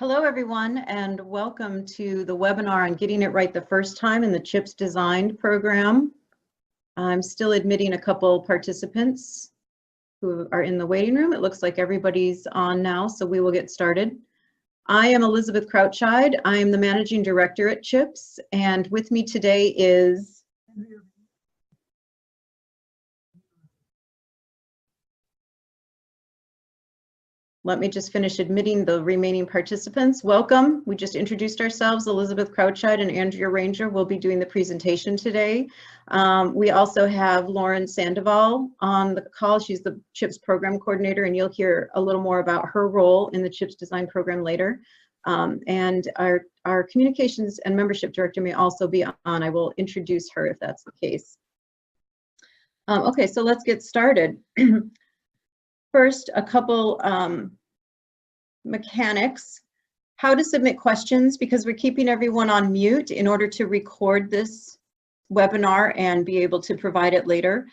Hello, everyone, and welcome to the webinar on Getting It Right the First Time in the CHPS Designed program. I'm still admitting a couple participants who are in the waiting room. It looks like everybody's on now, so we will get started. I am Elizabeth Crouchide. I am the Managing Director at CHPS, and with me today is let me just finish admitting the remaining participants. Welcome. We just introduced ourselves. Elizabeth Crouchide and Andrea Ranger will be doing the presentation today. We also have Lauren Sandoval on the call. She's the CHPS program coordinator, and you'll hear a little more about her role in the CHPS design program later. And our communications and membership director may also be on. I will introduce her if that's the case. Okay, so let's get started. First, a couple mechanics. How to submit questions, because we're keeping everyone on mute in order to record this webinar and be able to provide it later.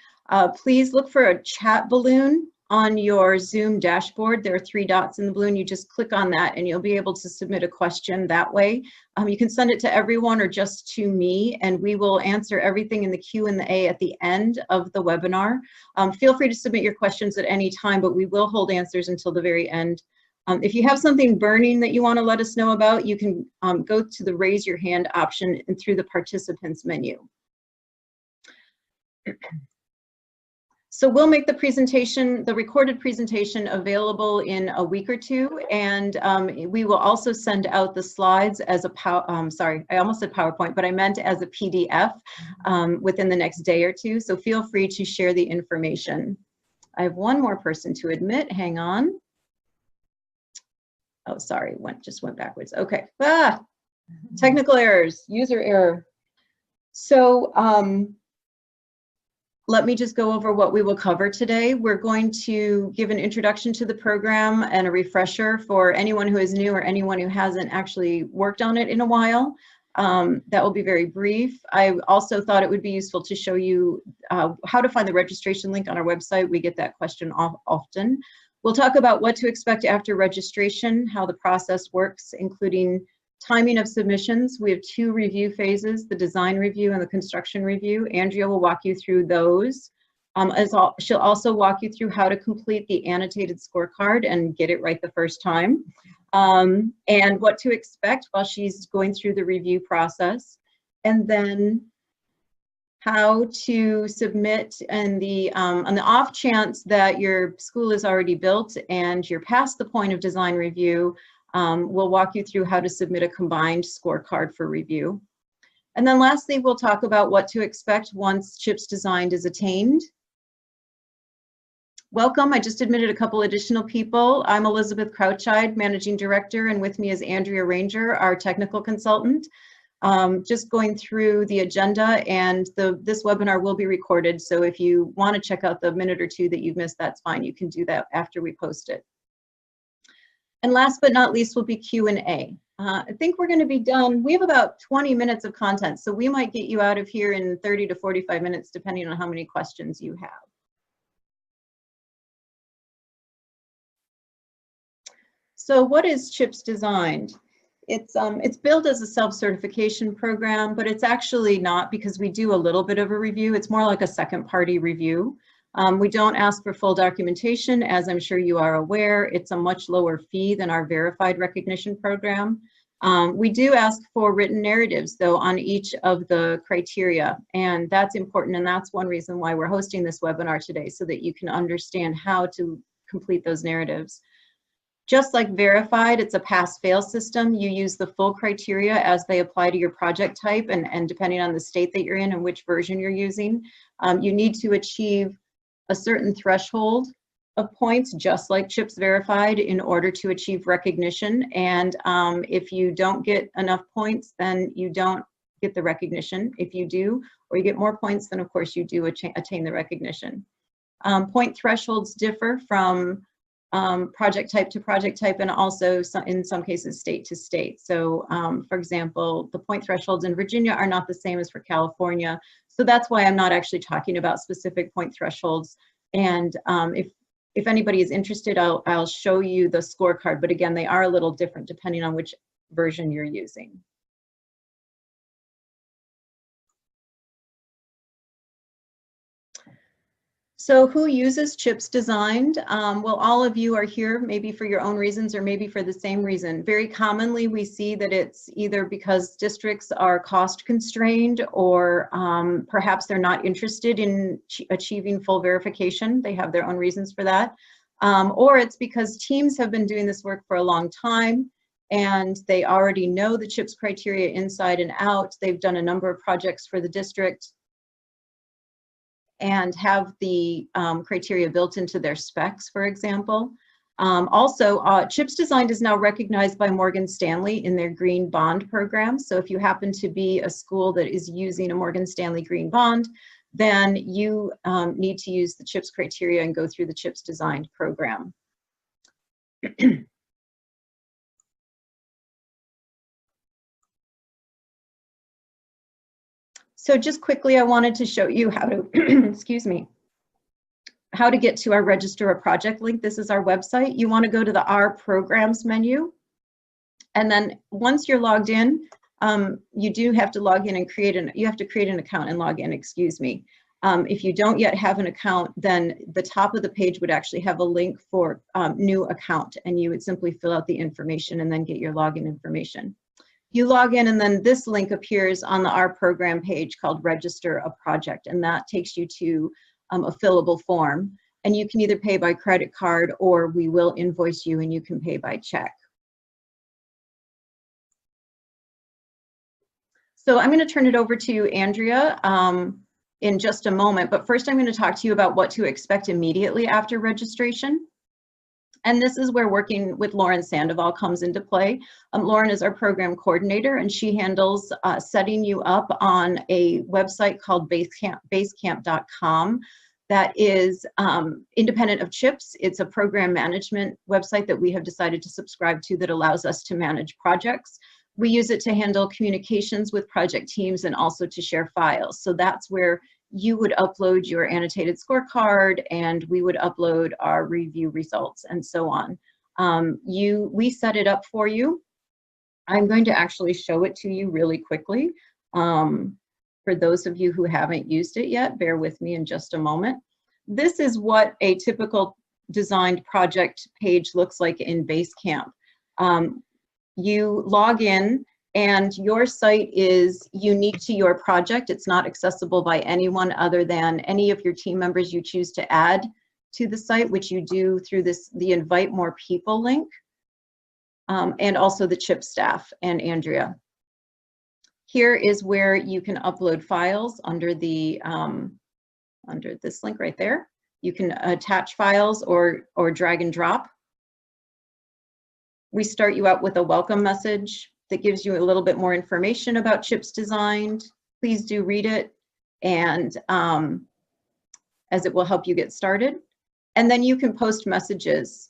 Please look for a chat balloon on your Zoom dashboard. There are 3 dots in the balloon. You just click on that and you'll be able to submit a question that way. You can send it to everyone or just to me, and we will answer everything in the Q&A at the end of the webinar. Feel free to submit your questions at any time, but we will hold answers until the very end. If you have something burning that you want to let us know about, you can go to the raise your hand option and through the participants menu. So we'll make the presentation, the recorded presentation, available in a week or two, and we will also send out the slides as a sorry, I almost said PowerPoint, but I meant as a PDF within the next day or two. So feel free to share the information. I have one more person to admit. Hang on. Oh, sorry, just went backwards. Okay. Technical errors, user error. So let me just go over what we will cover today. We're going to give an introduction to the program and a refresher for anyone who is new or anyone who hasn't actually worked on it in a while. That will be very brief. I also thought it would be useful to show you how to find the registration link on our website. We get that question often. We'll talk about what to expect after registration, how the process works, including timing of submissions. We have 2 review phases, the design review and the construction review. Andrea will walk you through those. She'll also walk you through how to complete the annotated scorecard and get it right the first time, and what to expect while she's going through the review process, and then how to submit on the off chance that your school is already built and you're past the point of design review. We'll walk you through how to submit a combined scorecard for review. And then lastly, we'll talk about what to expect once CHPS Designed is attained. Welcome. I just admitted a couple additional people. I'm Elizabeth Crouchide, Managing Director, and with me is Andrea Ranger, our technical consultant. Just going through the agenda, and this webinar will be recorded, so if you want to check out the minute or 2 that you've missed, that's fine. You can do that after we post it. And last but not least will be Q&A. I think we're going to be done. We have about 20 minutes of content, so we might get you out of here in 30 to 45 minutes, depending on how many questions you have. So what is CHPS Designed? It's billed as a self-certification program, but it's actually not, because we do a little bit of a review. It's more like a second-party review. We don't ask for full documentation, as I'm sure you are aware. It's a much lower fee than our verified recognition program. We do ask for written narratives, though, on each of the criteria, and that's important, and that's one reason why we're hosting this webinar today, so that you can understand how to complete those narratives. Just like verified, it's a pass-fail system. You use the full criteria as they apply to your project type, and depending on the state that you're in and which version you're using, you need to achieve a certain threshold of points, just like CHPS Verified, in order to achieve recognition. And if you don't get enough points, then you don't get the recognition. If you do, or you get more points, then of course you do attain the recognition. Point thresholds differ from project type to project type, and also in some cases state to state. So for example, the point thresholds in Virginia are not the same as for California. So that's why I'm not actually talking about specific point thresholds. And if anybody is interested, I'll show you the scorecard, but again, they are a little different depending on which version you're using. So who uses CHPS Designed? Well, all of you are here maybe for your own reasons or maybe for the same reason. Very commonly, we see that it's either because districts are cost constrained or perhaps they're not interested in achieving full verification. They have their own reasons for that. Or it's because teams have been doing this work for a long time and they already know the CHPS criteria inside and out. They've done a number of projects for the district and have the criteria built into their specs, for example. Also, CHPS Designed is now recognized by Morgan Stanley in their Green Bond program. So if you happen to be a school that is using a Morgan Stanley Green Bond, then you need to use the CHPS criteria and go through the CHPS Designed program. So just quickly, I wanted to show you how to, excuse me, how to get to our register a project link. This is our website. You want to go to the Our Programs menu. And then once you're logged in, you do have to log in and create an account and log in, excuse me. If you don't yet have an account, then the top of the page would actually have a link for new account, and you would simply fill out the information and then get your login information. You log in and then this link appears on the Our Program page called Register a Project, and that takes you to a fillable form. And you can either pay by credit card or we will invoice you and you can pay by check. So I'm going to turn it over to Andrea in just a moment, but first I'm going to talk to you about what to expect immediately after registration. And this is where working with Lauren Sandoval comes into play. Lauren is our program coordinator, and she handles setting you up on a website called Basecamp.com that is independent of CHPS. It's a program management website that we have decided to subscribe to that allows us to manage projects. We use it to handle communications with project teams and also to share files. So that's where you would upload your annotated scorecard and we would upload our review results and so on. We set it up for you. I'm going to actually show it to you really quickly. For those of you who haven't used it yet, bear with me in just a moment. This is what a typical designed project page looks like in Basecamp. You log in and your site is unique to your project. It's not accessible by anyone other than any of your team members you choose to add to the site, which you do through the Invite More People link, and also the CHPS staff and Andrea. Here is where you can upload files under the under this link right there. You can attach files or drag and drop. We start you out with a welcome message that gives you a little bit more information about CHPS Designed. Please do read it, and as it will help you get started. And then you can post messages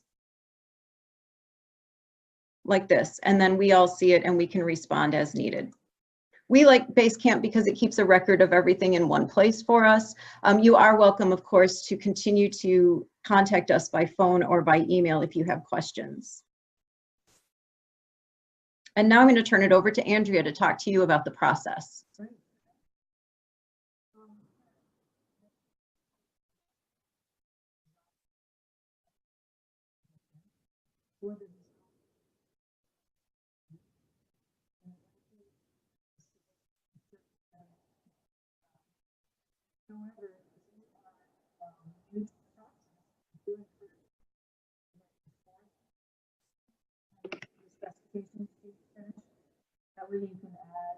like this, and then we all see it and we can respond as needed. We like Basecamp because it keeps a record of everything in one place for us. You are welcome, of course, to continue to contact us by phone or by email if you have questions. And now I'm going to turn it over to Andrea to talk to you about the process. That way you can add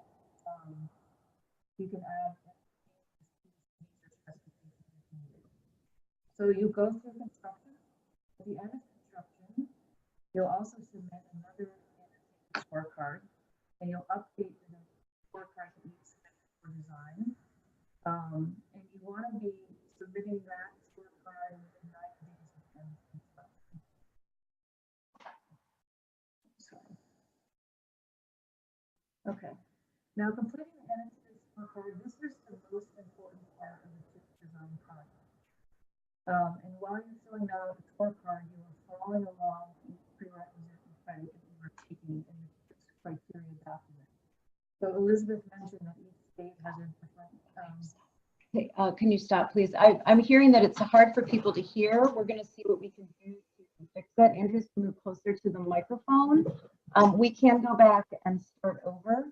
so you go through construction. At the end of construction, you'll also submit another scorecard, and you'll update the scorecard that you submitted for design. And you want to be submitting that scorecard within 90 days of the end of construction. Sorry. Okay. Now, completing the annotated scorecard, this is the most important part of the CHPS design project. And while you're filling out the scorecard, you are following along each prerequisite and credit that you are taking in the CHPS criteria document. So Elizabeth mentioned that each state has a different. Hey, can you stop, please? I'm hearing that it's hard for people to hear. We're going to see what we can do to fix that. Andrew's going to move closer to the microphone. We can go back and start over.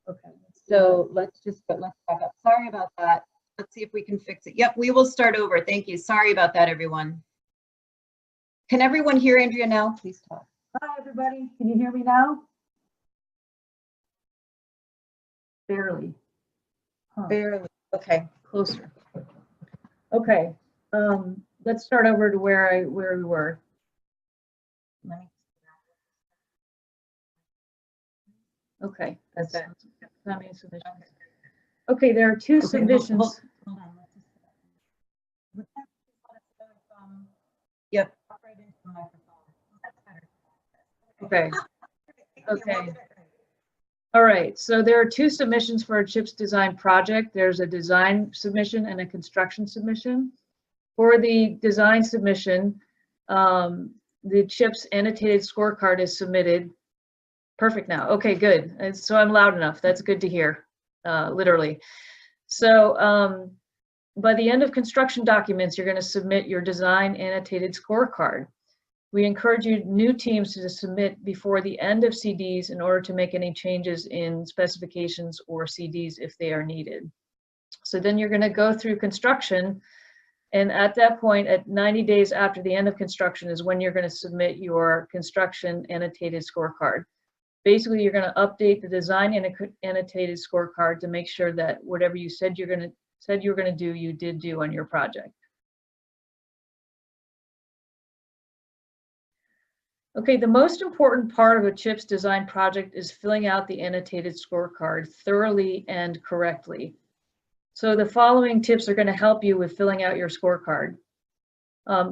Okay. So let's back up. Sorry about that. Let's see if we can fix it. Yep, we will start over. Thank you. Sorry about that, everyone. Can everyone hear Andrea now? Please talk. Hi, everybody. Can you hear me now? Barely. Huh. Barely. Okay, closer. Okay. Let's start over to where we were. Okay, that's it. Okay, there are two submissions. Hold on. Yep. Okay. Okay. All right, so there are two submissions for a CHPS design project. There's a design submission and a construction submission. For the design submission, the CHPS annotated scorecard is submitted. Perfect now. Okay, good. And so I'm loud enough. That's good to hear, literally. So by the end of construction documents, you're going to submit your design annotated scorecard. We encourage you new teams to submit before the end of CDs in order to make any changes in specifications or CDs if they are needed. So then you're going to go through construction, and at that point, at 90 days after the end of construction is when you're going to submit your construction annotated scorecard. Basically, you're going to update the design annotated scorecard to make sure that whatever you said you were going to do, you did do on your project. Okay, the most important part of a CHPS design project is filling out the annotated scorecard thoroughly and correctly. So the following tips are going to help you with filling out your scorecard.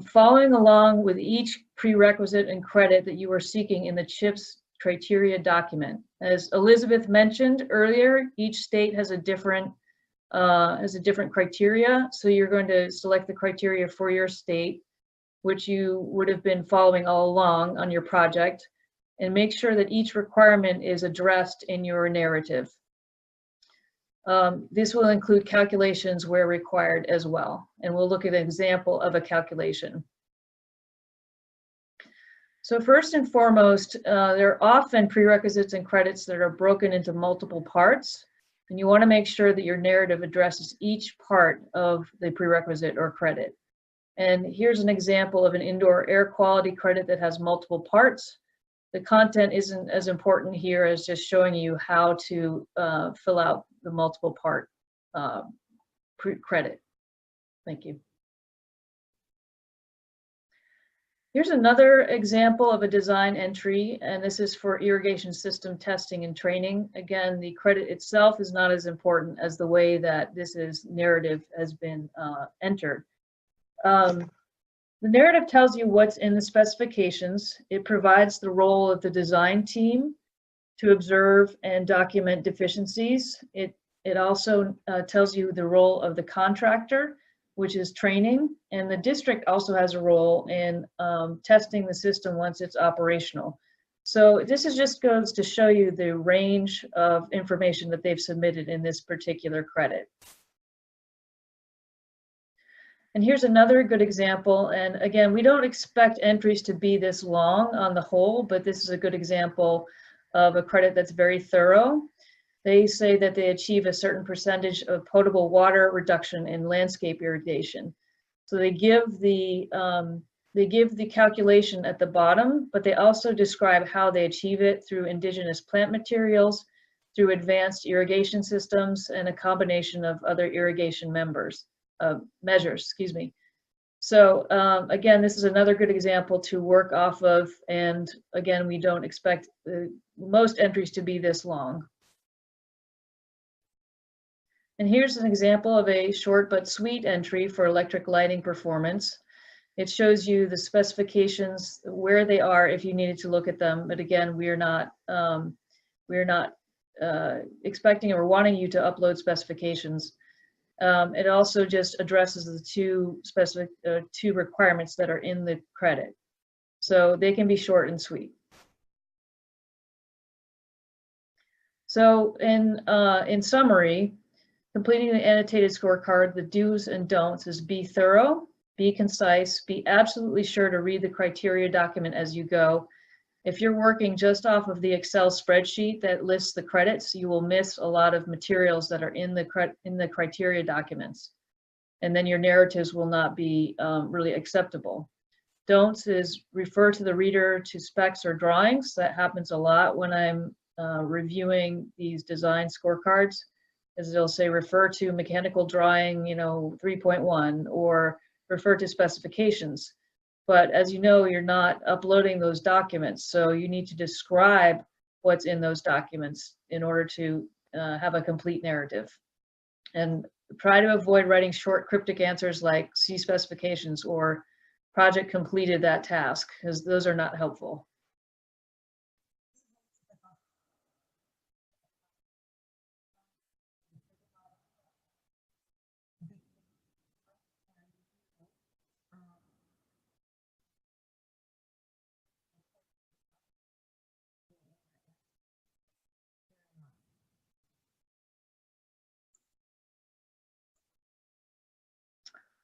Following along with each prerequisite and credit that you are seeking in the CHPS criteria document. As Elizabeth mentioned earlier, each state has a different criteria. So you're going to select the criteria for your state, which you would have been following all along on your project, and make sure that each requirement is addressed in your narrative. This will include calculations where required as well, and we'll look at an example of a calculation. So first and foremost, there are often prerequisites and credits that are broken into multiple parts, and you want to make sure that your narrative addresses each part of the prerequisite or credit. And here's an example of an indoor air quality credit that has multiple parts. The content isn't as important here as just showing you how to fill out the multiple part credit. Thank you. Here's another example of a design entry, and this is for irrigation system testing and training. Again, the credit itself is not as important as the way that this narrative has been entered. The narrative tells you what's in the specifications. It provides the role of the design team to observe and document deficiencies. It also tells you the role of the contractor, which is training, and the district also has a role in testing the system once it's operational. So this just goes to show you the range of information that they've submitted in this particular credit. And here's another good example. And again, we don't expect entries to be this long on the whole, but this is a good example of a credit that's very thorough. They say that they achieve a certain percentage of potable water reduction in landscape irrigation. So they give the calculation at the bottom, but they also describe how they achieve it through indigenous plant materials, through advanced irrigation systems, and a combination of other irrigation measures, excuse me. So again, this is another good example to work off of. And again, we don't expect most entries to be this long. And here's an example of a short but sweet entry for electric lighting performance. It shows you the specifications, where they are if you needed to look at them. But again, we're not expecting or wanting you to upload specifications. It also just addresses the two requirements that are in the credit. So they can be short and sweet. So in summary, completing the annotated scorecard, the do's and don'ts is be thorough, be concise, be absolutely sure to read the criteria document as you go. If you're working just off of the Excel spreadsheet that lists the credits, you will miss a lot of materials that are in the criteria documents. And then your narratives will not be really acceptable. Don'ts is refer to the reader to specs or drawings. That happens a lot when I'm reviewing these design scorecards, as they'll say refer to mechanical drawing, 3.1, or refer to specifications. But as you know, you're not uploading those documents, so you need to describe what's in those documents in order to have a complete narrative. And try to avoid writing short cryptic answers like see specifications or project completed that task, because those are not helpful.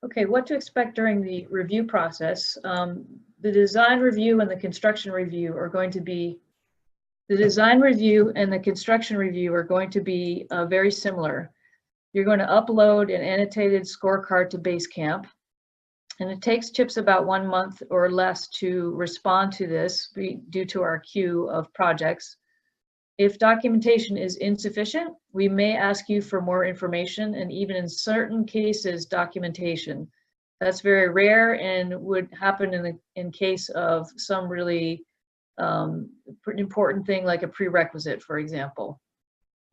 Okay, what to expect during the review process. The design review and the construction review are going to be, very similar. You're going to upload an annotated scorecard to Basecamp, and it takes CHPS about 1 month or less to respond to this due to our queue of projects. If documentation is insufficient, we may ask you for more information, and even in certain cases, documentation. That's very rare and would happen in case of some really important thing like a prerequisite, for example.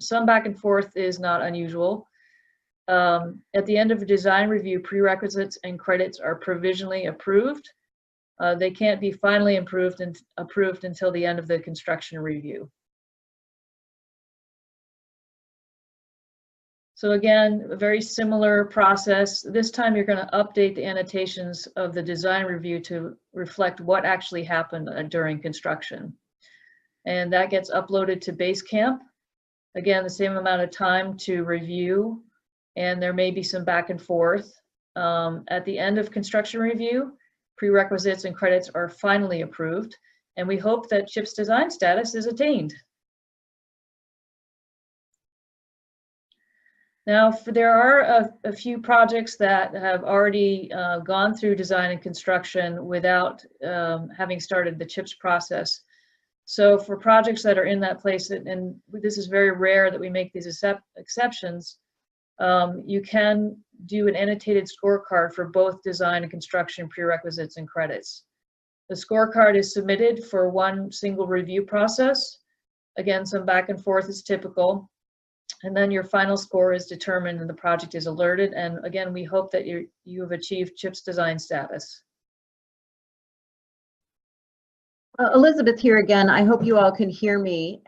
Some back and forth is not unusual. At the end of a design review, prerequisites and credits are provisionally approved. They can't be finally approved until the end of the construction review. So again, a very similar process. This time you're going to update the annotations of the design review to reflect what actually happened during construction. And that gets uploaded to Basecamp. Again, the same amount of time to review, and there may be some back and forth. At the end of construction review, prerequisites and credits are finally approved, and we hope that CHPS design status is attained. Now, there are a few projects that have already gone through design and construction without having started the CHPS process. So for projects that are in that place, and this is very rare that we make these exceptions, you can do an annotated scorecard for both design and construction prerequisites and credits. The scorecard is submitted for one single review process. Again, some back and forth is typical. And then your final score is determined and the project is alerted. And again, we hope that you have achieved CHPS design status. Elizabeth here again. I hope you all can hear me.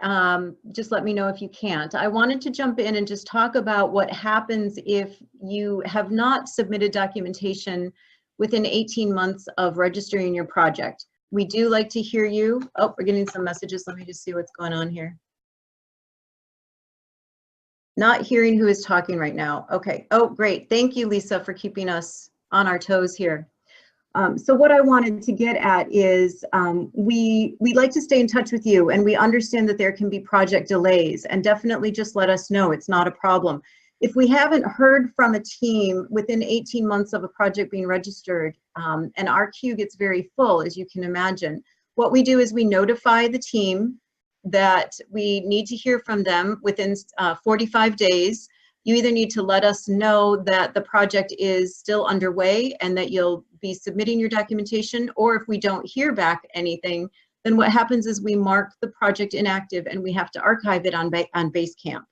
Just let me know if you can't. I wanted to jump in and just talk about what happens if you have not submitted documentation within 18 months of registering your project. We do like to hear you. Oh, we're getting some messages. Let me just see what's going on here. Not hearing who is talking right now. Okay. Oh, great. Thank you, Lisa, for keeping us on our toes here. So what I wanted to get at is we like to stay in touch with you, and we understand that there can be project delays, and definitely just let us know. It's not a problem. If we haven't heard from a team within 18 months of a project being registered, and our queue gets very full, as you can imagine, what we do is we notify the team that we need to hear from them within 45 days. You either need to let us know that the project is still underway and that you'll be submitting your documentation, or if we don't hear back anything, then what happens is we mark the project inactive and we have to archive it on Basecamp.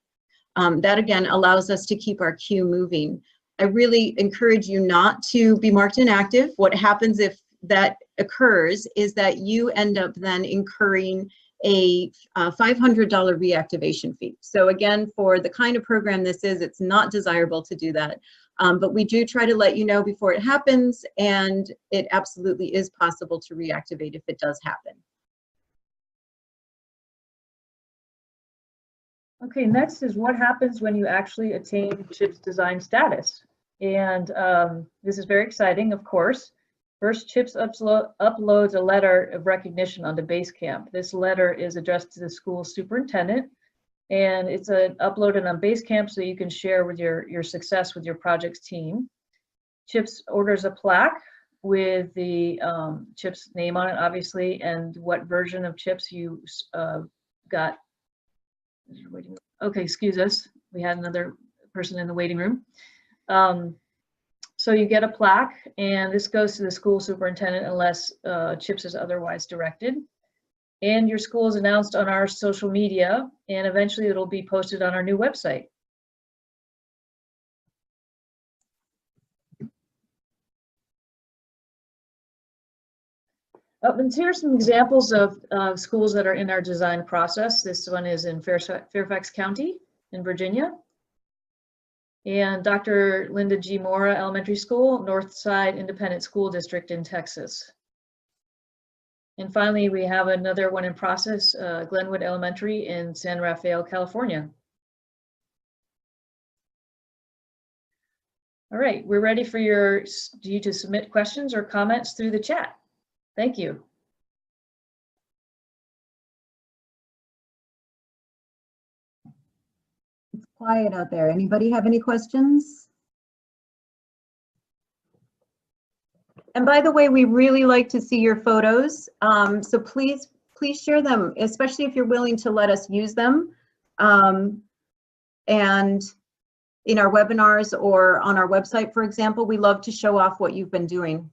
That again allows us to keep our queue moving. I really encourage you not to be marked inactive. What happens if that occurs is that you end up then incurring a $500 reactivation fee. So again, for the kind of program this is, it's not desirable to do that. But we do try to let you know before it happens, and it absolutely is possible to reactivate if it does happen. Okay, next is what happens when you actually attain CHPS design status. And this is very exciting, of course. First, CHPS uploads a letter of recognition onto Basecamp. This letter is addressed to the school superintendent, and it's uploaded on Basecamp so you can share with your success with your project's team. CHPS orders a plaque with the CHPS name on it, obviously, and what version of CHPS you got. Okay, excuse us. We had another person in the waiting room. So you get a plaque, and this goes to the school superintendent unless CHPS is otherwise directed. And your school is announced on our social media, and eventually it'll be posted on our new website. And here are some examples of schools that are in our design process. This one is in Fairfax County in Virginia. And Dr. Linda G. Mora Elementary School, Northside Independent School District in Texas. And finally, we have another one in process, Glenwood Elementary in San Rafael, California. All right, we're ready for you to submit questions or comments through the chat. Thank you. It's quiet out there. Anybody have any questions? And by the way, we really like to see your photos. So please share them, especially if you're willing to let us use them. And in our webinars or on our website, for example, we love to show off what you've been doing.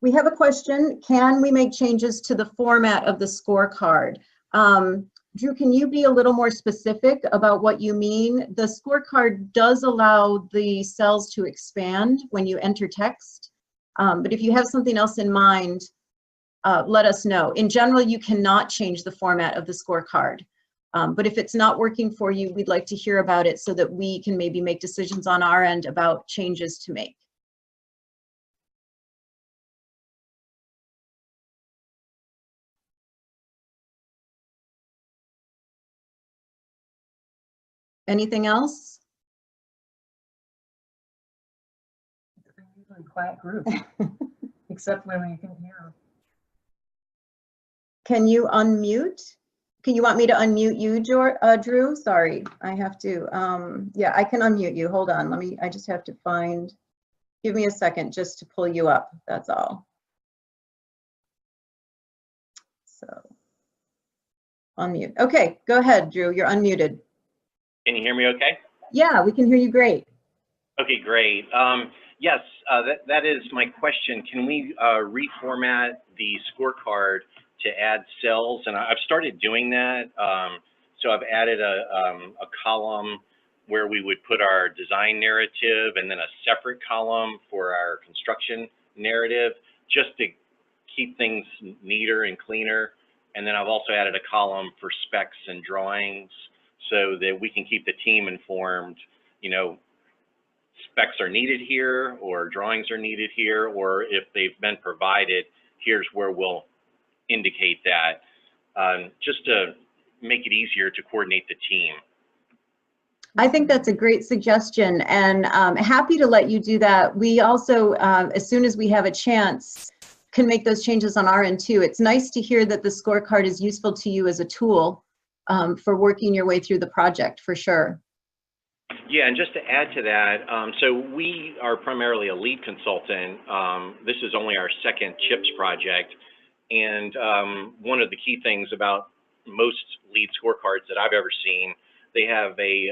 We have a question. Can we make changes to the format of the scorecard? Drew, can you be a little more specific about what you mean? The scorecard does allow the cells to expand when you enter text. But if you have something else in mind, let us know. In general, you cannot change the format of the scorecard. But if it's not working for you, we'd like to hear about it so that we can maybe make decisions on our end about changes to make. Anything else? It's a usually quiet group, except when we can hear. Can you unmute? Can you want me to unmute you, Drew? Sorry, I have to. Yeah, I can unmute you. Hold on. I just have to find, give me a second just to pull you up. That's all. So, unmute. Okay, go ahead, Drew. You're unmuted. Can you hear me okay? Yeah, we can hear you great. Okay, great. Yes, that is my question. Can we reformat the scorecard to add cells? And I've started doing that. So I've added a column where we would put our design narrative and then a separate column for our construction narrative, just to keep things neater and cleaner. And then I've also added a column for specs and drawings, so that we can keep the team informed, you know, specs are needed here, or drawings are needed here, or if they've been provided, here's where we'll indicate that, just to make it easier to coordinate the team. I think that's a great suggestion, and happy to let you do that. We also, as soon as we have a chance, can make those changes on our end too. It's nice to hear that the scorecard is useful to you as a tool for working your way through the project, for sure. Yeah, and just to add to that, so we are primarily a lead consultant. This is only our second CHPS project, and one of the key things about most lead scorecards that I've ever seen, they have a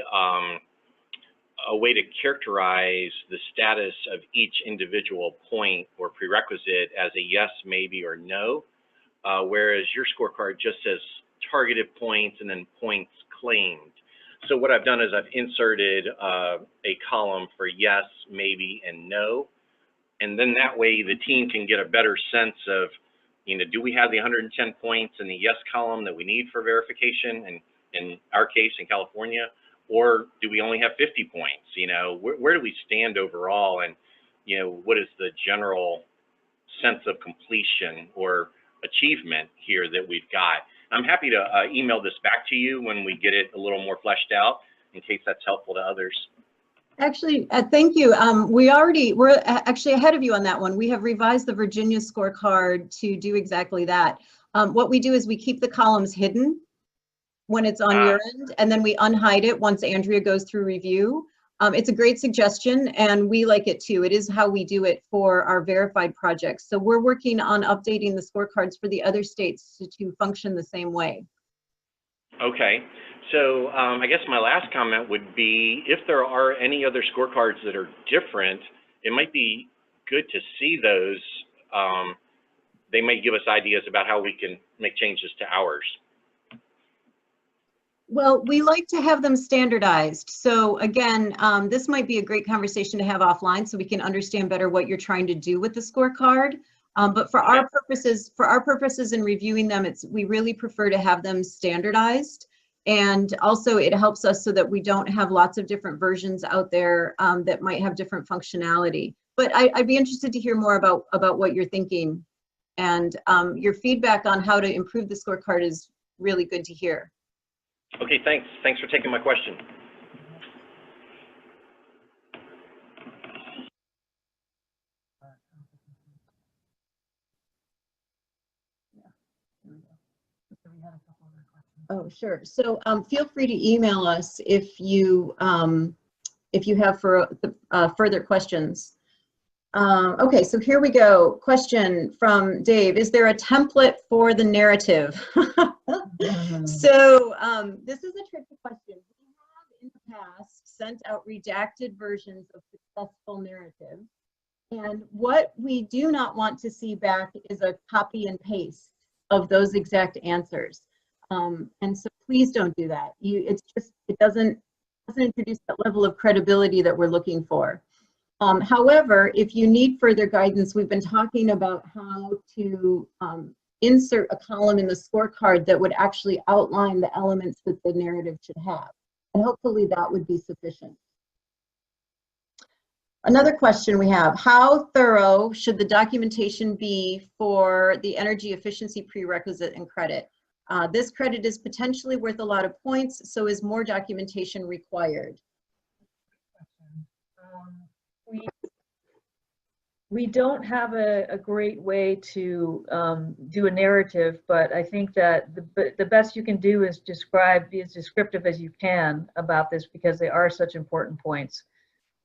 way to characterize the status of each individual point or prerequisite as a yes, maybe, or no, whereas your scorecard just says targeted points and then points claimed. So what I've done is I've inserted a column for yes, maybe, and no. And then that way the team can get a better sense of You know, do we have the 110 points in the yes column that we need for verification, and in our case in California, or do we only have 50 points? You know, where do we stand overall, and you know, what is the general sense of completion or achievement here that we've got? I'm happy to email this back to you when we get it a little more fleshed out, in case that's helpful to others. Actually, thank you. We're actually ahead of you on that one. We have revised the Virginia scorecard to do exactly that. What we do is we keep the columns hidden when it's on your end, and then we unhide it once Andrea goes through review. It's a great suggestion, and we like it too. It is how we do it for our verified projects. So we're working on updating the scorecards for the other states to function the same way. Okay. So I guess my last comment would be, if there are any other scorecards that are different, it might be good to see those. They may give us ideas about how we can make changes to ours. Well, we like to have them standardized. So again, this might be a great conversation to have offline so we can understand better what you're trying to do with the scorecard. But for our purposes in reviewing them, we really prefer to have them standardized. And also it helps us so that we don't have lots of different versions out there that might have different functionality. But I'd be interested to hear more about what you're thinking. And your feedback on how to improve the scorecard is really good to hear. Okay, thanks. Thanks for taking my question. Oh, sure. So feel free to email us if you have further questions. Okay, so here we go. Question from Dave. Is there a template for the narrative? So this is a tricky question. We have in the past sent out redacted versions of successful narratives. And what we do not want to see back is a copy and paste of those exact answers. And so please don't do that. It doesn't introduce that level of credibility that we're looking for. However, if you need further guidance, we've been talking about how to insert a column in the scorecard that would actually outline the elements that the narrative should have. And hopefully that would be sufficient. Another question we have, how thorough should the documentation be for the energy efficiency prerequisite and credit? This credit is potentially worth a lot of points, so is more documentation required? We don't have a great way to do a narrative, but I think that the best you can do is be as descriptive as you can about this, because they are such important points.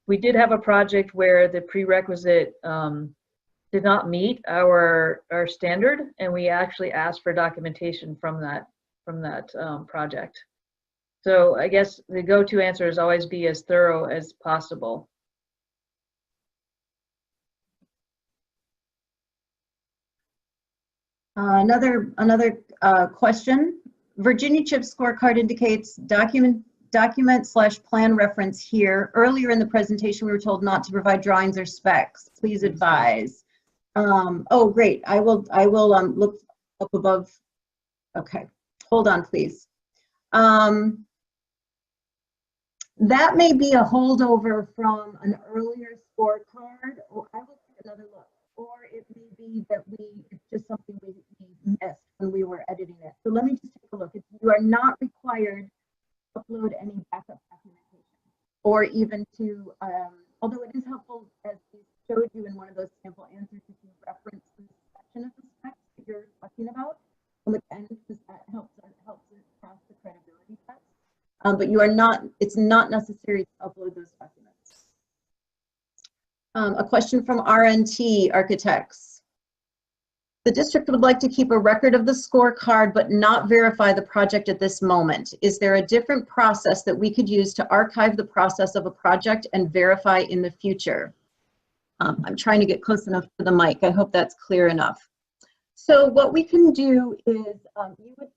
We did have a project where the prerequisite did not meet our standard, and we actually asked for documentation from that project. So I guess the go-to answer is always be as thorough as possible. Another question. Virginia CHPS scorecard indicates document/plan reference here. Earlier in the presentation, we were told not to provide drawings or specs. Please advise. Oh, great. I will look up above. Okay, hold on, please. That may be a holdover from an earlier scorecard, or I will take another look. Or it may be that it's just something we missed when we were editing it. So let me just take a look. You are not required to upload any backup documentation, or even to, although it is helpful, as we showed you in one of those sample answers, if you reference the section of the specs that you're talking about on the end, because that helps it pass the credibility test. But you are not, it's not necessary to upload those documents. A question from RNT Architects. The district would like to keep a record of the scorecard but not verify the project at this moment. Is there a different process that we could use to archive the process of a project and verify in the future? I'm trying to get close enough to the mic. I hope that's clear enough. So what we can do is you would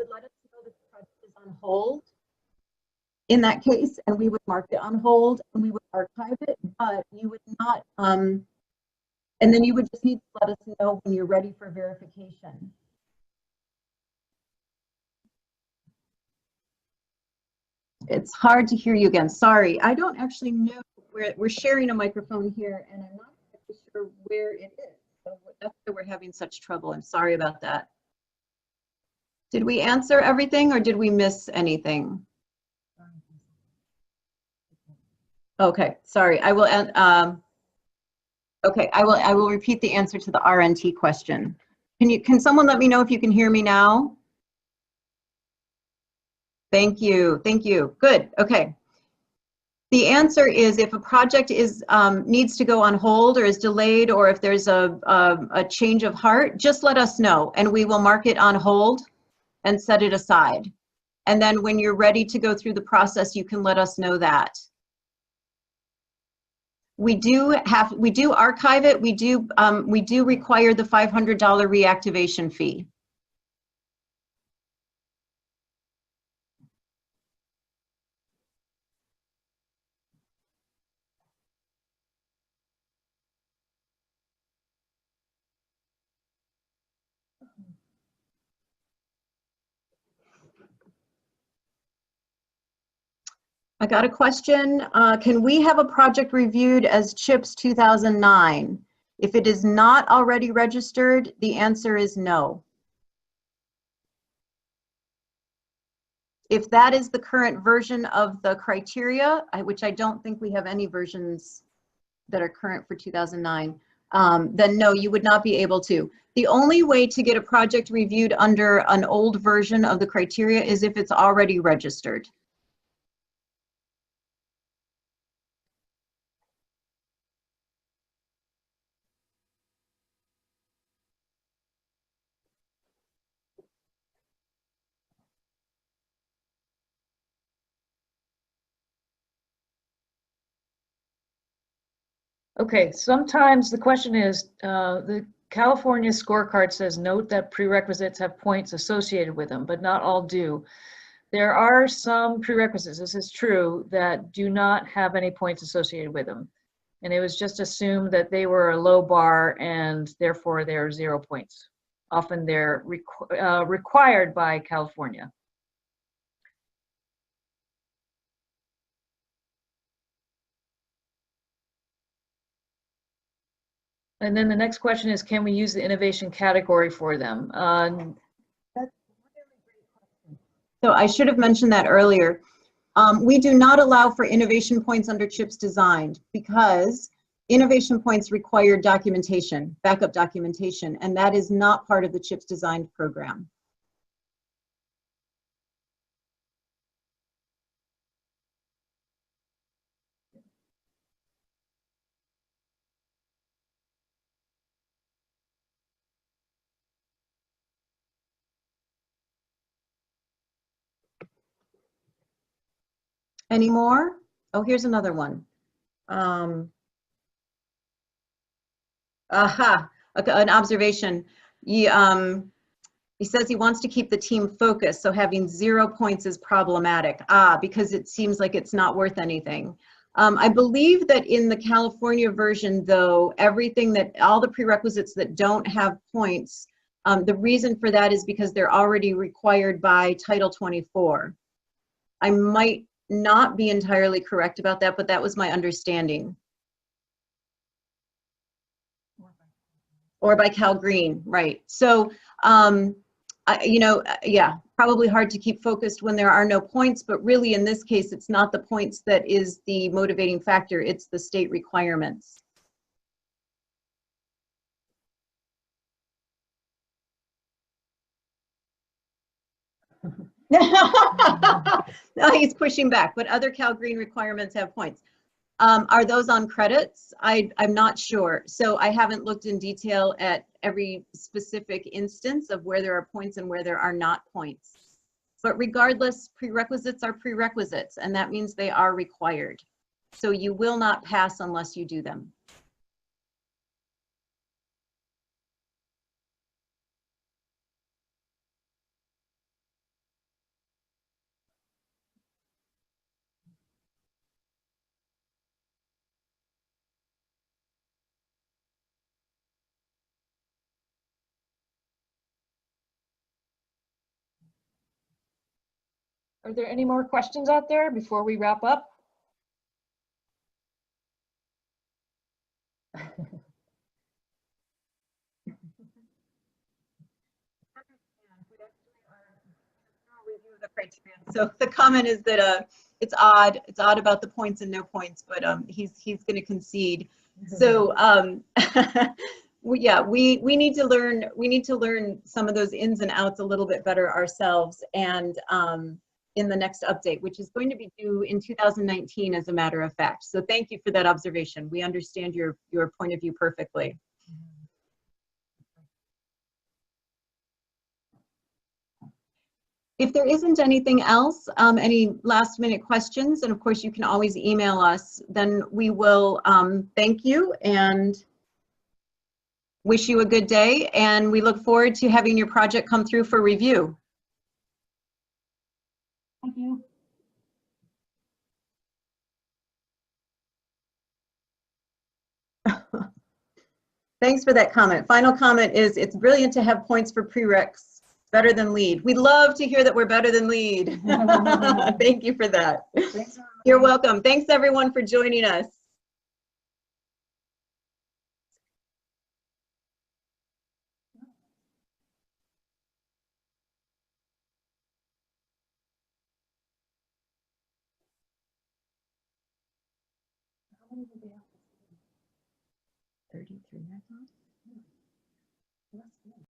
let us know that the project is on hold in that case, and we would mark it on hold and we would archive it, but you would not And then you would just need to let us know when you're ready for verification. It's hard to hear you again. Sorry, I don't actually know. We're sharing a microphone here, and I'm not actually sure where it is. So that's why we're having such trouble. I'm sorry about that. Did we answer everything, or did we miss anything? Okay, sorry. I will. Okay, I will repeat the answer to the RNT question. Can someone let me know if you can hear me now? Thank you. Thank you. Good. Okay. The answer is if a project is needs to go on hold or is delayed, or if there's a change of heart, just let us know and we will mark it on hold and set it aside. And then when you're ready to go through the process, you can let us know that. We do archive it. We do require the $500 reactivation fee. I got a question. Can we have a project reviewed as CHPS 2009? If it is not already registered, the answer is no. If that is the current version of the criteria, which I don't think we have any versions that are current for 2009, then no, you would not be able to. The only way to get a project reviewed under an old version of the criteria is if it's already registered. Okay, sometimes the question is, the California scorecard says note that prerequisites have points associated with them, but not all do. There are some prerequisites, this is true, that do not have any points associated with them. And it was just assumed that they were a low bar and therefore they're 0 points. Often they're required by California. And then the next question is, can we use the innovation category for them? So I should have mentioned that earlier. We do not allow for innovation points under CHPS Designed because innovation points require documentation, backup documentation, and that is not part of the CHPS Designed program. Any more? Oh, here's another one. An observation. He says he wants to keep the team focused, so having 0 points is problematic. Because it seems like it's not worth anything. I believe that in the California version, though, all the prerequisites that don't have points, the reason for that is because they're already required by Title 24. I might not be entirely correct about that, but that was my understanding. Or by Cal Green, right. So, yeah, probably hard to keep focused when there are no points, but really in this case, it's not the points that is the motivating factor, it's the state requirements. No, he's pushing back, but other Cal Green requirements have points. Are those on credits? I'm not sure. So I haven't looked in detail at every specific instance of where there are points and where there are not points. But regardless, prerequisites are prerequisites, and that means they are required. So you will not pass unless you do them. Are there any more questions out there before we wrap up? So the comment is that it's odd about the points and no points, but he's going to concede. So we need to learn some of those ins and outs a little bit better ourselves, and in the next update, which is going to be due in 2019, as a matter of fact. So thank you for that observation. We understand your point of view perfectly. If there isn't anything else, any last minute questions, and of course you can always email us, then we will thank you and wish you a good day, and we look forward to having your project come through for review. Thank you. Thanks for that comment. Final comment is, it's brilliant to have points for prereqs, better than lead. We'd love to hear that we're better than lead. Thank you for that. Thanks, You're welcome. Thanks everyone for joining us. How many did they have? 33, I thought. Less than.